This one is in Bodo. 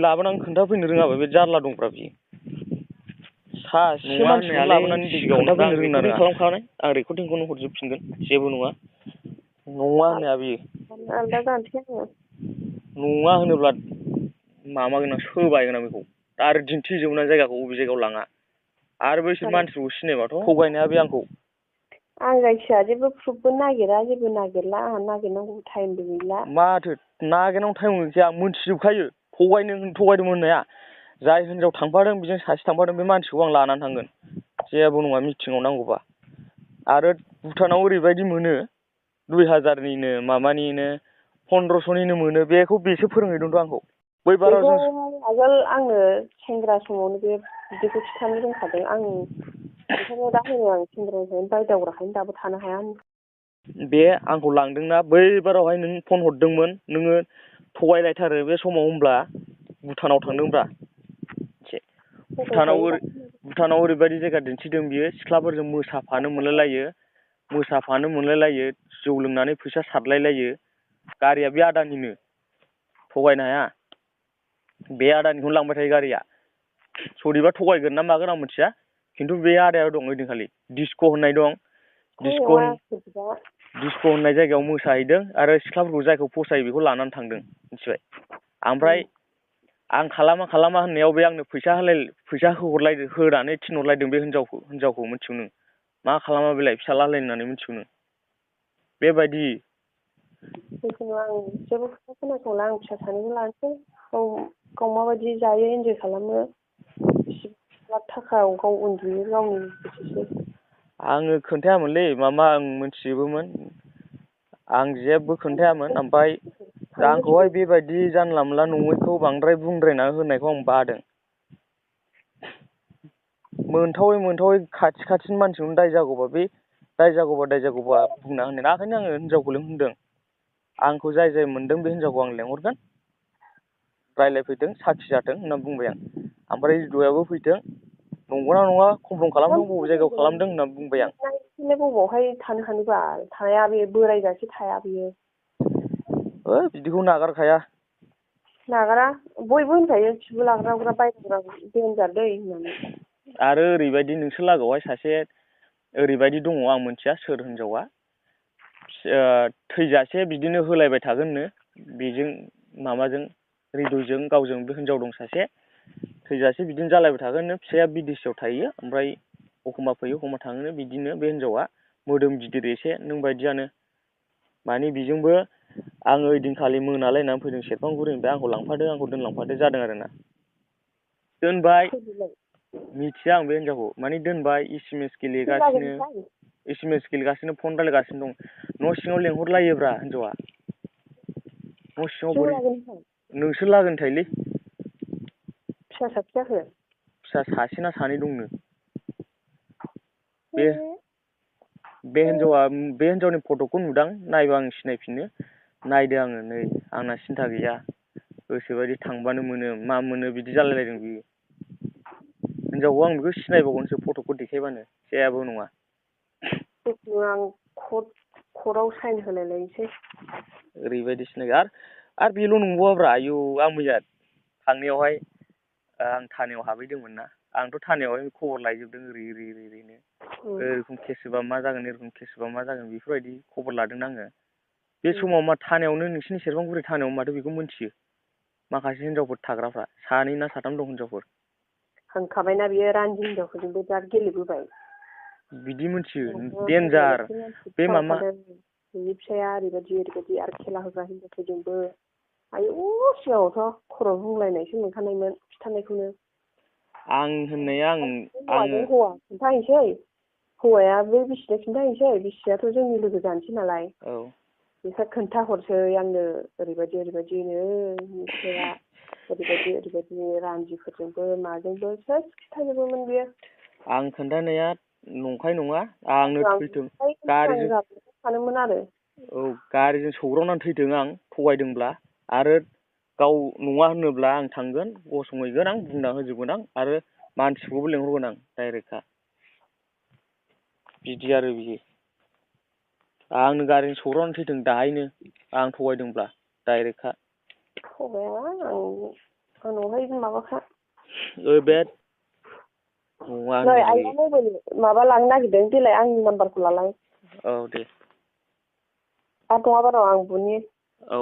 लाबोनानै खोन्थाफैनो रोङाबा बे जारला दंब्रा बियो। सासे मानसिखौ लाबोनानै खोन्थाफैनो रोंना रोङा। खालामखानाय आं रेकर्डिंखौनो हरजोबफिनगोन जेबो नङा। नङा होननाया बियो। आलदा जानोसै आङो। नङा होनोब्ला माबागोन आं सोबायगोन आं बेखौ आरो दिन्थिजोबना जायगाखौ बबे जायगायाव लाङा आरो बैसोर मानसिखौ सिनायबाथ' थगायनाया बे आंखौ। आं जायखिया जेबो प्रुफबो नागिरा जेबो नागिरला आंहा नागिरनांगौ टाइमबो गैला। माथो नागिरनांगौ टाइम गैया आं मोनथिजोबखायो थगायदों होननाया जाय हिनजाव थांफादों बेजों सासे थांफादों बे मानसिखौ आं लानानै थांगोन जेबो नङा मिटिङाव नांगौबा। आरो भुटानाव ओरैबायदि मोनो 2000निनो माबानिनो 1500निनो मोनो बेखौ बेसो फोरोंहैदोंथ' आंखौ। बै बाराव बेखौ जों आगोल आंनो सेंग्रा समावनो बे बिदिखौ खिथानो रोंखादों आं ओंखायनो दा होनो आं सेंग्रानिफ्रायनो बायदावग्राखायनो दाबो थानो हाया। बे आंखौ लांदोंना बै बारावहाय नों फन हरदोंमोन नोङो थगायलायथारो बे समाव होनब्ला भुटानाव थांदोंब्रा। भुटानाव ओरैबायदि जायगा दिन्थिदों बियो सिख्लाफोरजों मोसाफानो मोनलायलायो जौ लोंनानै फैसा सारलायलायो गारिया बे आदानिनो थगायनो हाया बे आदानिखौनो लांबाय थायो गारिया सोरनिबा थगायगोन ना मागोन आं मिथिया खिन्थु बे आदायाव दं ओइदिनखालि डिस्क' होननाय दं। डिस्क' होननाय जायगायाव मोसाहैदों आरो सिख्लाफोरखौ जायखौ फसायो बेखौ लानानै थांदों मिथिबाय। ओमफ्राय आं खालामा होननायाव बे आंनो फैसा होनानै थिनहरलायदों बे हिनजावखौ मिथिगौ नों मा खालामा बेलाय फिसाला होननानै मिथिगौ नों बेबायदि। जिखुनु आं जेबो खोथा खोनासंला आं फिसा सानैखौ लानोसै गाव माबायदि जायो इन्जय खालामो लाख थाखायाव गाव उन्दुयो गावनि गोसोसै। आङो खोन्थायामोनलै मामा आं मोनथिजोबोमोन आं जेबो खोन्थायामोन ओमफ्राय आंखौहाय बेबायदि जानला मोनला नङैखौ बांद्राय बुंद्रायना होनायखौ आं बादों। मोनथावै खाथिनि मानसिखौनो दाय जागौबा बुंना होनो ओंखायनो आङो हिनजावखौल' होनदों आंखौ जाय मोनदों बे हिनजावखौ आं लेंहरगोन रायज्लायफैथों साखि जाथों होनना बुंबाय आं ओमफ्राय हौवायाबो फैथों नंगौना नङा कमफ्रम खालामथों बबे जायगायाव खालामदों होनना बुंबाय आं। बबावहाय थानो हानोबा थाया बे बोरायजासे थाया बियो। बिदिखौ नागारखाया। नागारा बयबो होनखायो खिबु लाग्रा बायग्रा देनजार दै होननानै। आरो ओरैबायदि नोंसोर लागोआवहाय सासे ओरैबायदि दङ आं मिथिया सोर हिनजावा थैजासे बिदिनो होलायबाय थागोननो बेजों माबाजों हृदयजों गावजों बे हिनजाव दं सासे थैजासे बिदिनो जालायबाय थागोननो फिसाया बिदेशआव थायो ओमफ्राय एखमबा फैयो एखमबा थाङोनो बिदिनो बे हिनजावा मोदोम गिदिर एसे नों बायदियानो माने बेजोंबो आङो ओइदिनखालि मोनालायनानै फैदों सेरफांगुरिनिफ्राय आंखौ दोनलांफादो जादों आरोना दोनबाय मिथिया आं बे हिनजावखौ माने दोनबाय एस एम एस गेलेगासिनो फन रायलायगासिनो दं न' सिङाव लेंहरलायोब्रा हिनजावा न' सिङाव बोरै नोंसोर लागोनि थायोलै फिसा साबसे जाखो फिसा सासे ना सानै दंनो बे हिनजावनि फट'खौ नुदां नायबा आं सिनायफिनो नायदो आङो नै आंना सिन्था गैया गोसोबायदि थांबानो मोनो मा मोनो बिदि जालायलायदों बियो हिनजावखौ आं बेखौ सिनायबावगोनसो फट'खौ देखायबानो जेबो नङा। आं कर्टआव साइन होलाय लायनोसै ओरैबायदि सिनायगोन आरो बेल' नंबावाब्रा आयौ आं मैया थांनायावहाय आं थानायाव हाबहैदोंमोन ना आंथ' थानायावहाय खबर लायजोबदों ओरैनो ओरैखम केस होबा मा जागोन एरखम केस होबा मा जागोन बेफोरबायदि खबर लादोंना आङो बे समाव मा थानायावनो नोंसिनि सेरफांगुरि थानायाव माथो बेखौ मिथियो माखासे हिनजावफोर थाग्राफ्रा सानै ना साथाम दं हिनजावफोर होनखाबायना बियो रान्दि हिनजावफोरजोंबो बिराद गेलेबोबाय बिदि मिथियो देन्जार बे मामा बिनि फिसाया ओरैबायदि आरो खेला होग्रा हिनजावफोरजोंबो आयौ सिगाङावथ' खर' बुंलायनायसो मोनखानायमोन खिन्थानायखौनो आं होननाया हौवा खिन्थाहैसै हौवायाबो बिसिनो खिन्थाहैसै बिसियाथ' जोंनि लोगो जानोसै नालाय बिसोर खोन्थाहरसै आंनो ओरैबायदिनो फिसाया ओरैबायदि रान्दिफोरजोंबो माजोंबो सेस खिन्थाजोबोमोन बियो आं खोन्थानाया नंखाय नङा आंनो थैथों गारिजों सौग्रावनानै थैथों आं थगायदोंब्ला आरो गाव नङा होनोब्ला आं थांगोन गसंहैगोन आं बुंना होजोबगोन आं आरो मानसिखौबो लेंहरगोन आं डाइरेक्टखा बिदि आरो बियो आंनो गारिजों सौग्रावनानै थैथों दाहायनो आं थगायदोंब्ला डाइरेक्टखा थगाया आं आंनावहाय माबाखा बे नै आइया मबाइल माबा लांनो नागिरदों देलाय आंनि नाम्बारखौ लालाय औ दे आरो नङाबा र' आं बुनि औ